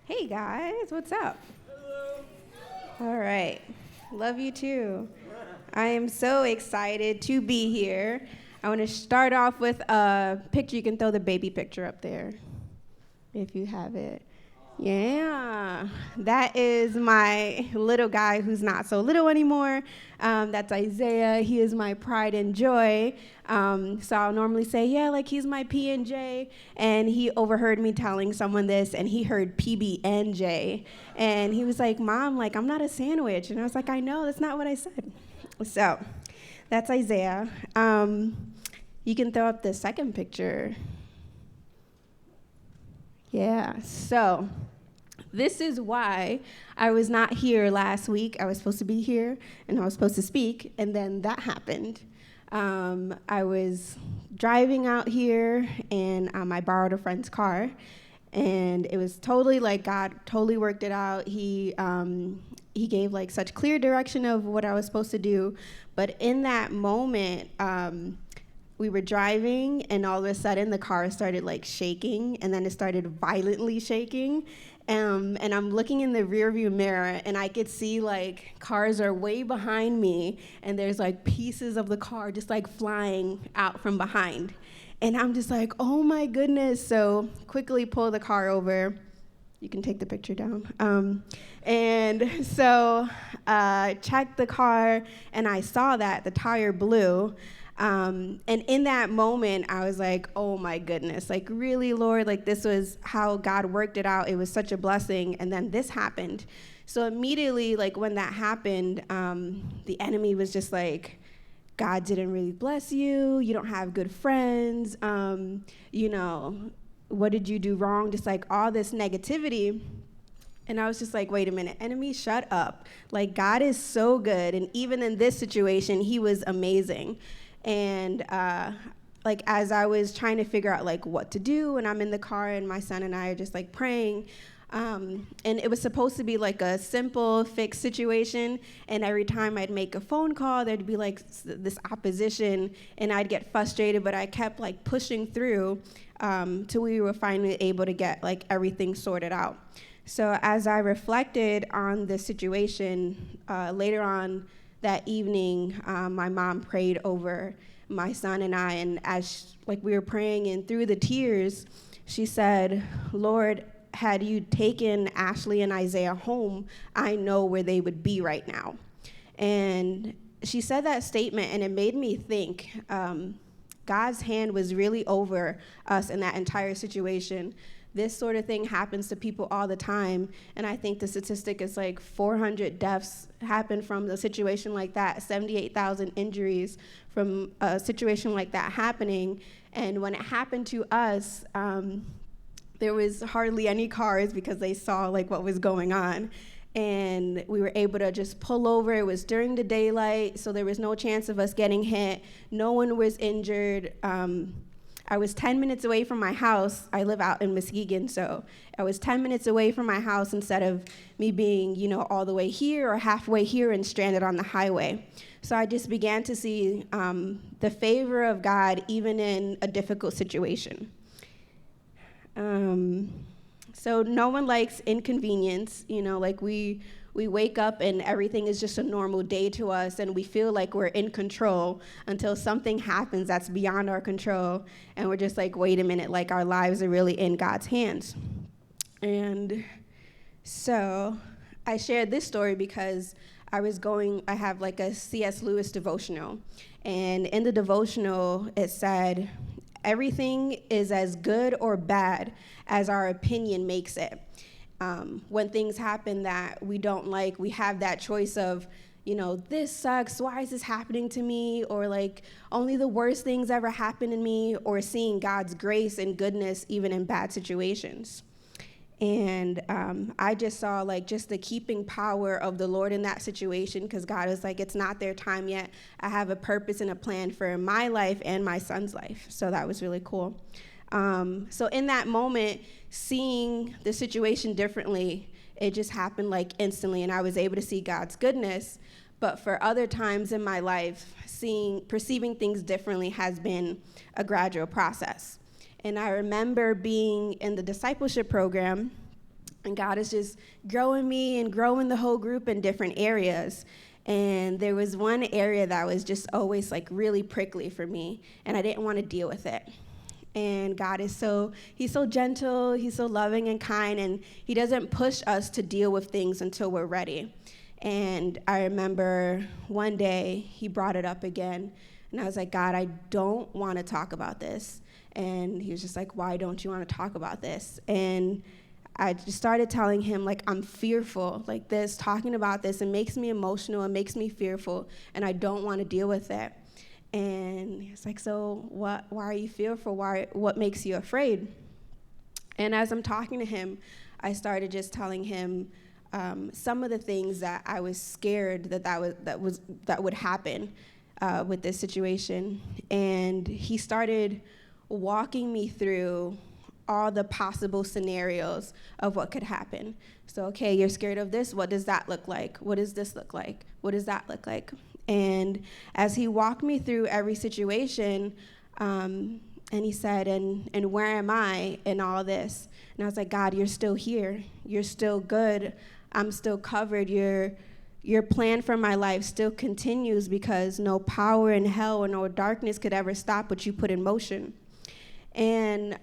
Hey guys, what's up? All right. Love you too. I am so excited to be here. I want to start off with a picture. You can throw the baby picture up there if you have it. Yeah, that is my little guy who's not so little anymore. That's Isaiah. He is my pride and joy. So I'll normally say, yeah, like he's my P&J. And he overheard me telling someone this, and he heard PB&J. And he was like, Mom, like, I'm not a sandwich. And I was like, I know, that's not what I said. So that's Isaiah. You can throw up the second picture. Yeah, so this is why I was not here last week. I was supposed to be here, and I was supposed to speak, and then that happened. I was driving out here, and I borrowed a friend's car, and it was totally like God totally worked it out. He gave like such clear direction of what I was supposed to do, but in that moment, we were driving, and all of a sudden the car started like shaking, and then it started violently shaking. And I'm looking in the rearview mirror, and I could see like cars are way behind me, and there's like pieces of the car just like flying out from behind. And I'm just like, oh my goodness. So quickly pull the car over. You can take the picture down. And so checked the car, and I saw that the tire blew. And in that moment, I was like, oh my goodness, like really, Lord, like this was how God worked it out. It was such a blessing. And then this happened. So immediately, like when that happened, the enemy was just like, God didn't really bless you. You don't have good friends. What did you do wrong? Just like all this negativity. And I was just like, wait a minute, enemy, shut up. Like God is so good. And even in this situation, he was amazing. And like as I was trying to figure out like what to do, and I'm in the car, and my son and I are just like praying, and it was supposed to be like a simple fixed situation, and every time I'd make a phone call, there'd be like this opposition, and I'd get frustrated, but I kept like pushing through till we were finally able to get like everything sorted out. So as I reflected on the situation later on that evening, my mom prayed over my son and I, and as like we were praying, and through the tears, she said, Lord, had you taken Ashley and Isaiah home, I know where they would be right now. And she said that statement, and it made me think God's hand was really over us in that entire situation. This sort of thing happens to people all the time, and I think the statistic is like 400 deaths happen from a situation like that, 78,000 injuries from a situation like that happening. And when it happened to us, there was hardly any cars because they saw like what was going on. And we were able to just pull over. It was during the daylight, so there was no chance of us getting hit. No one was injured. I was 10 minutes away from my house. I live out in Muskegon, so I was 10 minutes away from my house instead of me being, all the way here or halfway here and stranded on the highway. So I just began to see the favor of God even in a difficult situation. So no one likes inconvenience, like we wake up and everything is just a normal day to us, and we feel like we're in control until something happens that's beyond our control, and we're just like, wait a minute, like our lives are really in God's hands. And so I shared this story because I have like a C.S. Lewis devotional, and in the devotional it said, everything is as good or bad as our opinion makes it. When things happen that we don't like, we have that choice of, this sucks, why is this happening to me? Or like, only the worst things ever happen to me, or seeing God's grace and goodness even in bad situations. And I just saw like just the keeping power of the Lord in that situation, because God was like, it's not their time yet. I have a purpose and a plan for my life and my son's life. So that was really cool. So in that moment, seeing the situation differently, it just happened like instantly, and I was able to see God's goodness. But for other times in my life, perceiving things differently has been a gradual process. And I remember being in the Discipleship Program, And God is just growing me and growing the whole group in different areas. And there was one area that was just always like really prickly for me, and I didn't want to deal with it. And God is he's so gentle, he's so loving and kind, and he doesn't push us to deal with things until we're ready. And I remember one day he brought it up again, and I was like, God, I don't want to talk about this. And he was just like, why don't you want to talk about this? And I just started telling him, like, I'm fearful, like this, talking about this, it makes me emotional, it makes me fearful, and I don't want to deal with it. And he was like, so why are you fearful? What makes you afraid? And as I'm talking to him, I started just telling him some of the things that I was scared that would happen with this situation. And he started walking me through all the possible scenarios of what could happen. So, okay, you're scared of this. What does that look like? What does this look like? What does that look like? And as he walked me through every situation, and he said, and where am I in all this? And I was like, God, you're still here. You're still good. I'm still covered. Your plan for my life still continues because no power in hell or no darkness could ever stop what you put in motion. And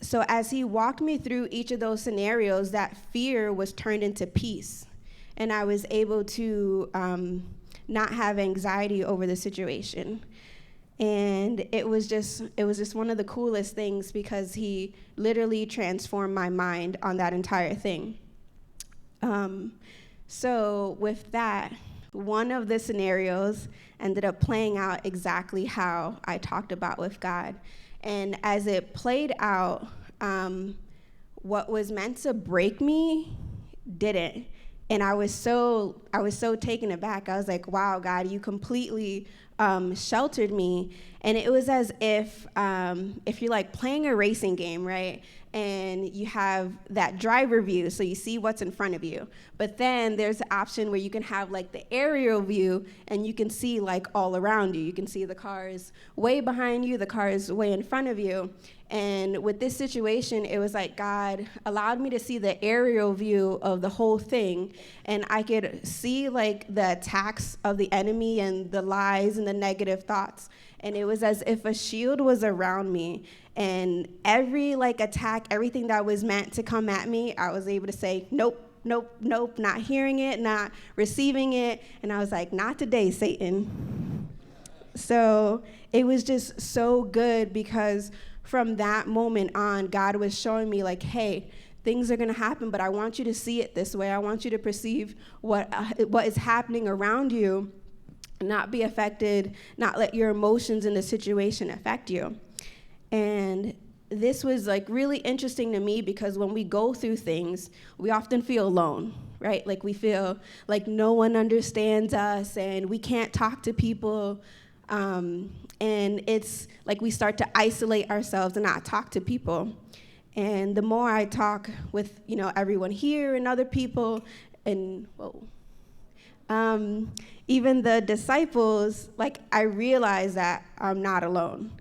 so as he walked me through each of those scenarios, that fear was turned into peace. And I was able to not have anxiety over the situation. And it was just one of the coolest things because he literally transformed my mind on that entire thing. So with that, one of the scenarios ended up playing out exactly how I talked about with God. And as it played out, what was meant to break me didn't. And I was so taken aback. I was like, wow, God, you completely sheltered me. And it was as if you're like playing a racing game, right? And you have that driver view, so you see what's in front of you. But then there's the option where you can have like the aerial view, and you can see like all around you. You can see the cars way behind you, the cars way in front of you. And with this situation, it was like God allowed me to see the aerial view of the whole thing, and I could see like the attacks of the enemy and the lies and the negative thoughts. And it was as if a shield was around me, and every like attack, everything that was meant to come at me, I was able to say, nope, nope, nope, not hearing it, not receiving it. And I was like, not today, Satan. So it was just so good because from that moment on, God was showing me like, hey, things are going to happen, but I want you to see it this way. I want you to perceive what is happening around you, not be affected, not let your emotions in the situation affect you. And this was like really interesting to me because when we go through things, we often feel alone, right? Like we feel like no one understands us and we can't talk to people. And it's like we start to isolate ourselves and not talk to people. And the more I talk with, everyone here and other people, and even the disciples, like I realize that I'm not alone.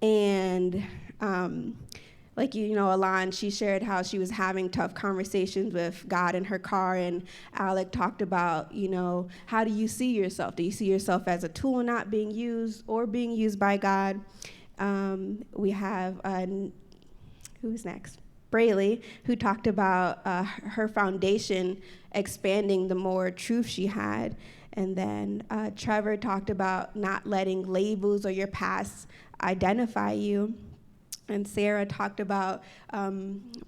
And Alon, she shared how she was having tough conversations with God in her car, and Alec talked about, how do you see yourself? Do you see yourself as a tool not being used or being used by God? We have, who's next? Braylee, who talked about her foundation expanding the more truth she had. And then Trevor talked about not letting labels or your past identify you. And Sarah talked about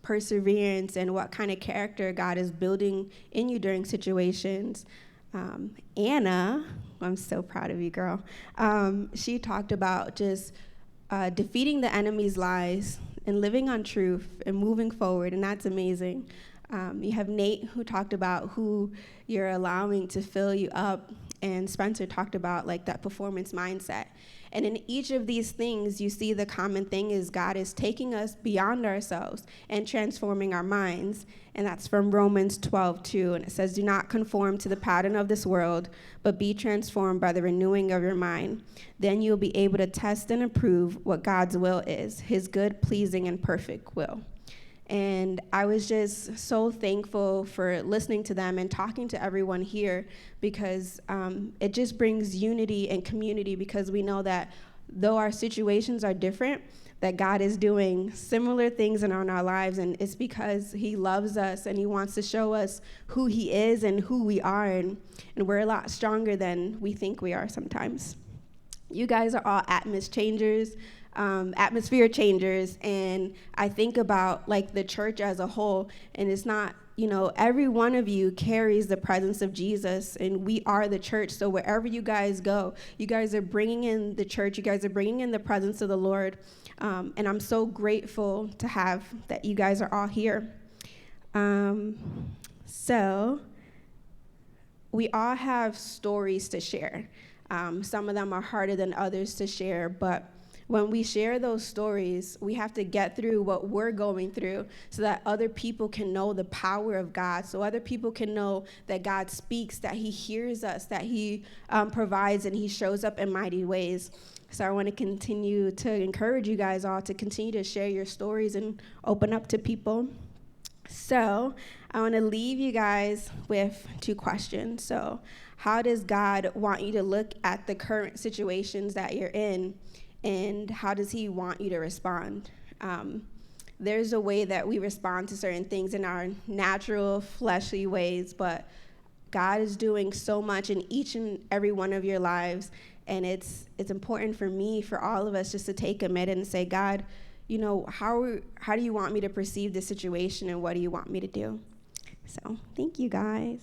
perseverance and what kind of character God is building in you during situations. Anna, I'm so proud of you, girl. She talked about just defeating the enemy's lies and living on truth and moving forward, and that's amazing. You have Nate, who talked about who you're allowing to fill you up, and Spencer talked about like that performance mindset. And in each of these things, you see the common thing is God is taking us beyond ourselves and transforming our minds. And that's from Romans 12:2. And it says, do not conform to the pattern of this world, but be transformed by the renewing of your mind. Then you'll be able to test and approve what God's will is, his good, pleasing, and perfect will. And I was just so thankful for listening to them and talking to everyone here, because it just brings unity and community, because we know that though our situations are different, that God is doing similar things in our lives, and it's because he loves us and he wants to show us who he is and who we are, and we're a lot stronger than we think we are sometimes. You guys are all atmosphere changers, and I think about like the church as a whole, and it's not, every one of you carries the presence of Jesus, and we are the church. So wherever you guys go, you guys are bringing in the church, you guys are bringing in the presence of the Lord, and I'm so grateful to have that you guys are all here. So we all have stories to share. Some of them are harder than others to share, but when we share those stories, we have to get through what we're going through so that other people can know the power of God, so other people can know that God speaks, that he hears us, that he provides, and he shows up in mighty ways. So I want to continue to encourage you guys all to continue to share your stories and open up to people. So I want to leave you guys with 2 questions. So how does God want you to look at the current situations that you're in, and how does he want you to respond? There's a way that we respond to certain things in our natural, fleshly ways, but God is doing so much in each and every one of your lives, and it's important for me, for all of us, just to take a minute and say, God, how do you want me to perceive this situation, and what do you want me to do? So thank you, guys.